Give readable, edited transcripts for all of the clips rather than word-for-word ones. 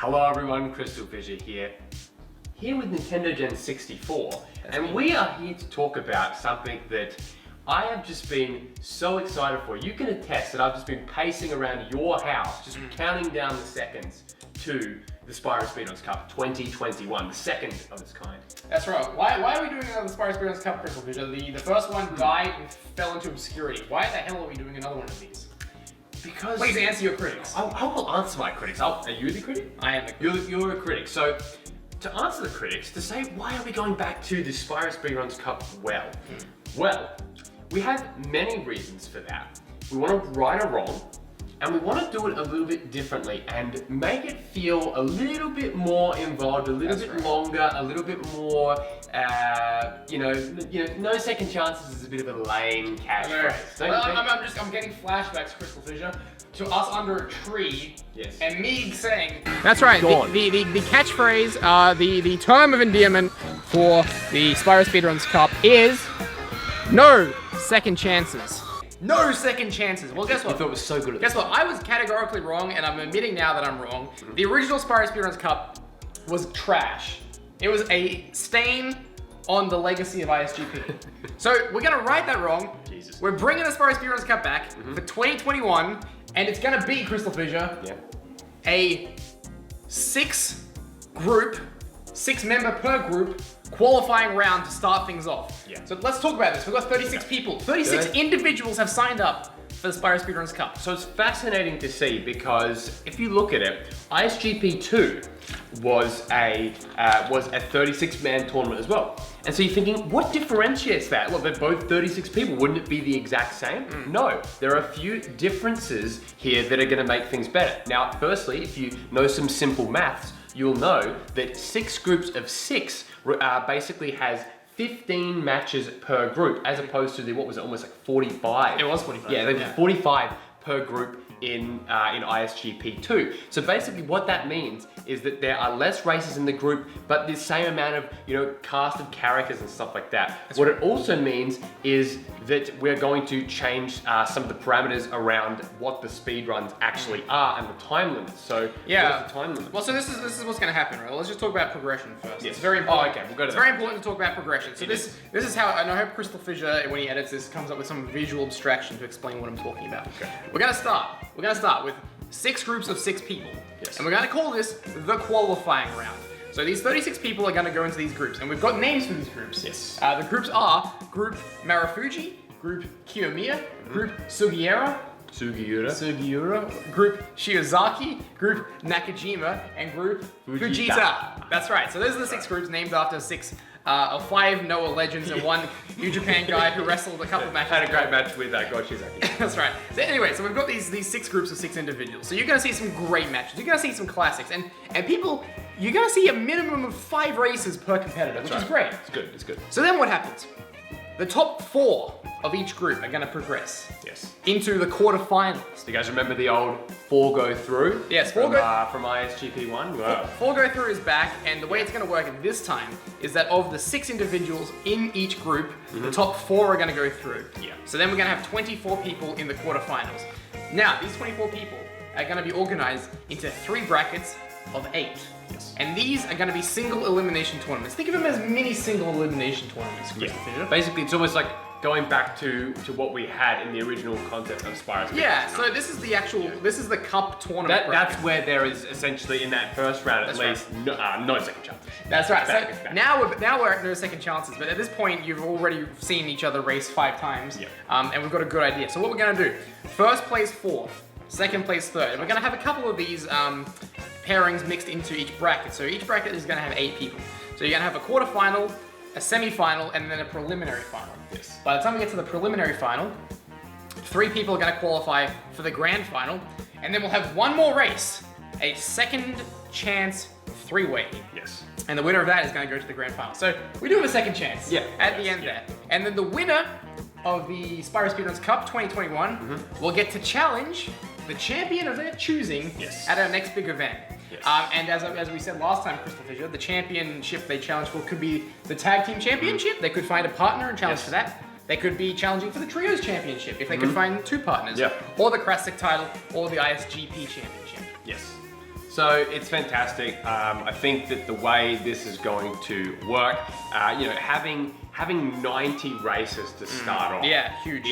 Hello everyone, Crystal Fissure here with Nintendo Gen 64, and we are here to talk about something that I have just been so excited for. You can attest that I've just been pacing around your house, just counting down the seconds to the Spyro Speedruns Cup 2021, the second of its kind. That's right. Why are we doing the Spyro Speedruns Cup, Crystal Fissure? The first one died and fell into obscurity. Why the hell are we doing another one of these? Because... Please answer your critics. I will answer my critics. Are you the critic? I am the critic. You're a critic. So, to answer the critics, to say why are we going back to the Spyro Speedruns Cup? Well, we have many reasons for that. We want to right a wrong, and we want to do it a little bit differently and make it feel a little bit more involved, a little bit longer, a little bit more, no second chances is a bit of a lame catchphrase. I'm getting flashbacks, Crystal Fissure, to us under a tree, yes, and me saying... That's right, the catchphrase, the term of endearment for the Spyro Speedruns Cup is no second chances. No second chances. Well, guess what? You thought it was so good at Guess what? I was categorically wrong, and I'm admitting now that I'm wrong. The original Spyro Speedruns Cup was trash. It was a stain on the legacy of ISGP. So we're gonna right that wrong. Jesus. We're bringing the Spyro Speedruns Cup back for 2021, and it's gonna be, Crystal Fissure, a 6-member per group qualifying round to start things off. Yeah. So let's talk about this. We've got 36 people. 36 individuals have signed up for the Spyro Speedruns Cup. So it's fascinating to see because if you look at it, ISGP 2 was a 36-man tournament as well. And so you're thinking, what differentiates that? Well, they're both 36 people. Wouldn't it be the exact same? No, there are a few differences here that are going to make things better. Now, firstly, if you know some simple maths, you'll know that 6 groups of 6 basically has 15 matches per group, as opposed to the, what was it, almost like 45. It was 45. Yeah, 45 per group in ISGP 2. So basically what that means is that there are less races in the group, but the same amount of, cast of characters and stuff like that. What it also means is that we're going to change some of the parameters around what the speedruns actually are and the time limits. So yeah, what is the time limit? Well, so this is what's going to happen, right? Let's just talk about progression first. Yes. It's very important. Oh, okay, we'll go to It's that. very important to talk about progression. So this is how, and I hope Crystal Fissure, when he edits this, comes up with some visual abstraction to explain what I'm talking about. Okay. We're gonna start with 6 groups of 6 people. Yes. And we're gonna call this the qualifying round. So these 36 people are gonna go into these groups, and we've got names for these groups. Yes. The groups are Group Marufuji, Group Kiyomiya, Group Sugiura, Group Shiozaki, Group Nakajima, and Group Fujita. That's right. So those are the 6 groups named after 5 Noah legends and 1 New Japan guy who wrestled a couple matches. Had a great match with Gochizaki. That's right. So anyway, so we've got these 6 groups of 6 individuals. So you're gonna see some great matches. You're gonna see some classics, and people, you're gonna see a minimum of 5 races per competitor, which is great. It's good. It's good. So then what happens? The top 4 of each group are gonna progress. Yes. Into the quarterfinals. Do you guys remember the old 4 go through? Yes, from ISGP 1. Wow. 4 go through is back, and the way it's going to work this time is that of the 6 individuals in each group, the top 4 are going to go through. Yeah. So then we're going to have 24 people in the quarterfinals. Now, these 24 people are going to be organized into 3 brackets of 8. Yes. And these are going to be single elimination tournaments. Think of them as mini single elimination tournaments. Yeah. Basically, it's almost like going back to what we had in the original concept of Spyro Speedruns. Yeah, so this is the actual, this is the cup tournament. That's where there is essentially in that first round at least no second chance. That's right. So now we're at no second chances, but at this point you've already seen each other race 5 times, and we've got a good idea. So what we're gonna do, first place 4th, second place 3rd, and we're gonna have a couple of these pairings mixed into each bracket. So each bracket is gonna have 8 people. So you're gonna have a quarterfinal, a semi-final, and then a preliminary final. Yes. By the time we get to the preliminary final, 3 people are going to qualify for the grand final, and then we'll have 1 more race, a second chance 3-way. Yes. And the winner of that is going to go to the grand final. So we do have a second chance at the end there. And then the winner of the Spyro Speedruns Cup 2021 will get to challenge the champion of their choosing at our next big event. Yes. And as we said last time, Crystal Fissure, the championship they challenge for could be the tag team championship. They could find a partner and challenge for that. They could be challenging for the trios championship if they could find 2 partners. Or the classic title, or the ISGP championship. Yes. So it's fantastic. I think that the way this is going to work, you know, having 90 races to start off. Yeah, huge.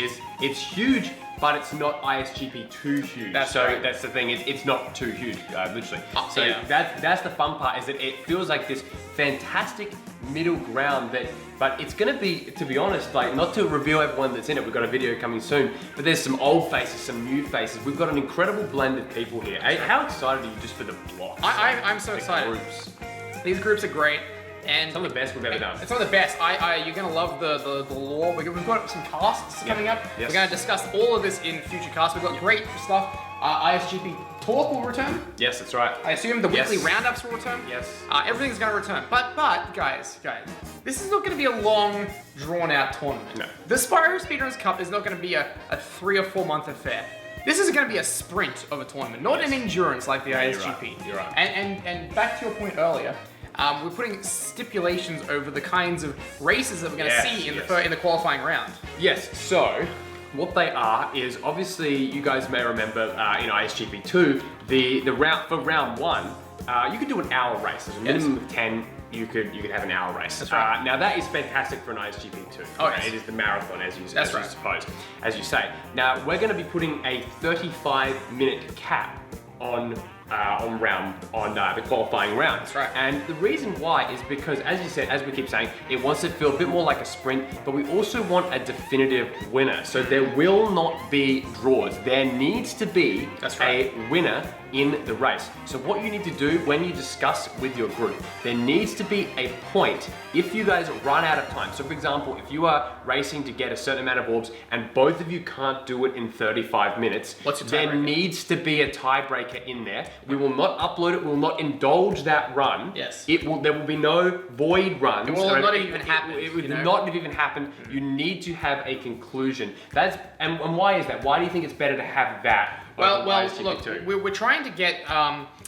It's huge, but it's not ISGP too huge. That's the thing. It's not too huge, literally. So that's the fun part, is that it feels like this fantastic middle ground but it's gonna be, to be honest, like, not to reveal everyone that's in it, we've got a video coming soon, but there's some old faces, some new faces. We've got an incredible blend of people here. How excited are you just for the blocks? I'm so excited. Groups. These groups are great. And some of the best we've ever done. It's some of the best. You're gonna love the lore. We've got some casts coming up. Yes. We're gonna discuss all of this in future casts. We've got great stuff. ISGP Talk will return. Yes, that's right. I assume the weekly roundups will return. Yes. Everything's gonna return. But guys, this is not gonna be a long, drawn-out tournament. No. The Spyro Speedruns Cup is not gonna be a 3 or 4 month affair. This is going to be a sprint of a tournament, not an endurance like the ISGP. You're right. And back to your point earlier, we're putting stipulations over the kinds of races that we're going to see in the qualifying round. Yes. So what they are is, obviously, you guys may remember in ISGP 2, the round for round 1, you could do an hour race. There's a minimum of 10. You could have an hour race. That's right. Now that is fantastic for an ISGP 2. Oh, yes. It is the marathon, as you suppose, as you say. Now we're going to be putting a 35-minute cap on the qualifying round. That's right. And the reason why is because, as you said, as we keep saying, it wants to feel a bit more like a sprint, but we also want a definitive winner. So there will not be draws. There needs to be a winner in the race. So what you need to do when you discuss with your group, there needs to be a point if you guys run out of time. So for example, if you are racing to get a certain amount of orbs and both of you can't do it in 35 minutes, there needs to be a tiebreaker in there. We will not upload it, we will not indulge that run. Yes. There will be no void runs. It will not even happen. It would not have even happened. You need to have a conclusion. And why is that? Why do you think it's better to have that? Well, look, we're trying to get,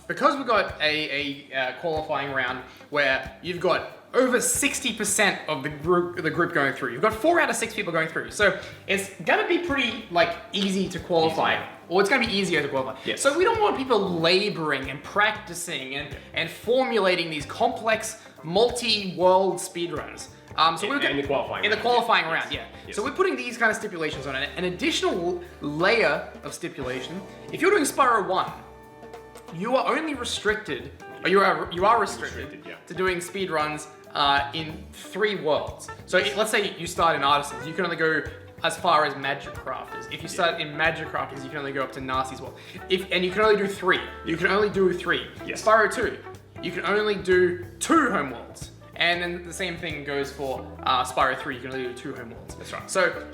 because we've got a qualifying round where you've got over 60% of the group going through. You've got 4 out of 6 people going through. So it's gonna be pretty easy to qualify. Or it's gonna be easier to qualify. Yes. So we don't want people laboring and practicing and formulating these complex multi-world speedruns. In the qualifying round. Yeah. Yes. So we're putting these kind of stipulations on it. An additional layer of stipulation. If you're doing Spyro 1, you are only restricted, or you are restricted to doing speedruns in 3 worlds. So let's say you start in Artisans, you can only go as far as Magic Crafters. If you start in Magic Crafters, you can only go up to Nasty's World. And you can only do 3. You can only do 3. Yes. Spyro 2, you can only do 2 homeworlds. And then the same thing goes for Spyro 3, you can only do 2 homeworlds. That's right. So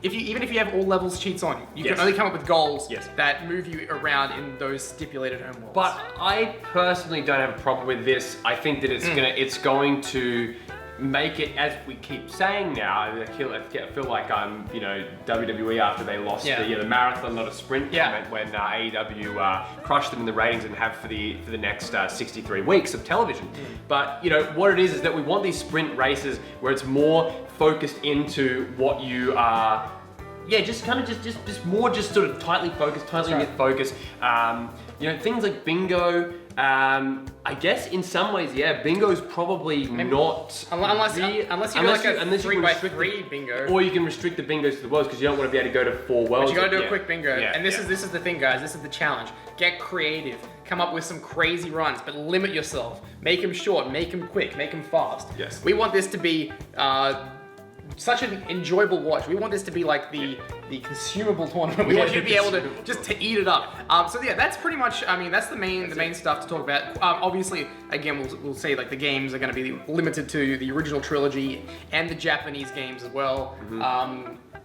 even if you have all levels cheats on, you can only come up with goals that move you around in those stipulated homeworlds. But I personally don't have a problem with this. I think that it's going to make it, as we keep saying now, I feel like I'm, WWE after they lost the marathon, not a sprint comment, when AEW crushed them in the ratings and have for the next 63 weeks of television. But what it is that we want these sprint races where it's more focused into what you are. Yeah, just more sort of tightly focused, knit focused. Things like bingo. I guess in some ways, bingo's probably not. Unless you do like a 3x3 bingo. Or you can restrict the bingos to the worlds because you don't want to be able to go to 4 worlds. But you gotta do a quick bingo. And this is the thing, guys. This is the challenge. Get creative. Come up with some crazy runs, but limit yourself. Make them short, make them quick, make them fast. Yes. We want this to be such an enjoyable watch. We want this to be like the consumable tournament. We want you to be able to just eat it up. So yeah, that's pretty much. I mean, that's the main stuff to talk about. Obviously, again, we'll say like the games are going to be limited to the original trilogy and the Japanese games as well.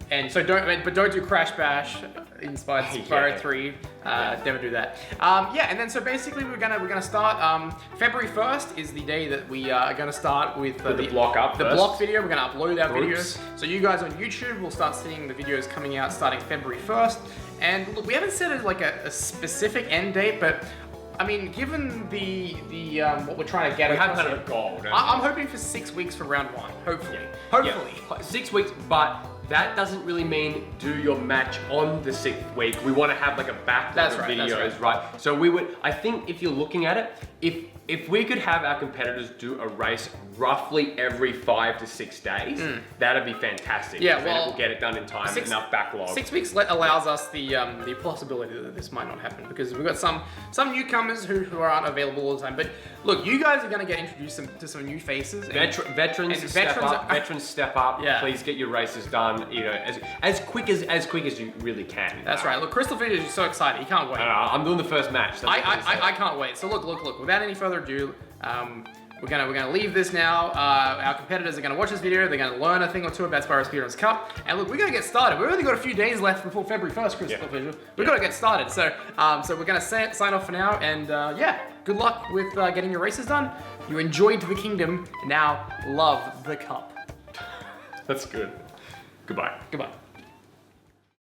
And so don't do Crash Bash inspired Spyro 3. Never do that. And then so basically we're gonna start. February 1st is the day that we are gonna start with the block video. We're gonna upload our videos. So you guys on YouTube will start seeing the videos coming out starting February 1st. And look, we haven't set a specific end date, but I mean, given the what we're trying to get, we have kind of a goal. I'm hoping for 6 weeks for round 1. Hopefully. Yeah. 6 weeks, but that doesn't really mean do your match on the 6th week. We want to have like a backlog of videos, right? So we would, I think if you're looking at it, if we could have our competitors do a race roughly every 5 to 6 days, that'd be fantastic. Yeah, then it will get it done in time, enough backlog. 6 weeks allows us the possibility that this might not happen because we've got some newcomers who aren't available all the time. But look, you guys are going to get introduced to some new faces. Veterans step up. Yeah. Please get your races done. You know, as quick as you really can. That's right. Look, Crystal Feeder is so excited. He can't wait. I'm doing the first match. I can't wait. So look. Without any further ado, we're gonna leave this now. Our competitors are gonna watch this video. They're gonna learn a thing or two about Spyro Speedruns Cup. And look, we're gonna get started. We've only got a few days left before February 1st, Crystal Feeder. We've got to get started. So we're gonna sign off for now. And yeah, good luck with getting your races done. You enjoyed the kingdom. Now love the cup. That's good. Goodbye. Goodbye.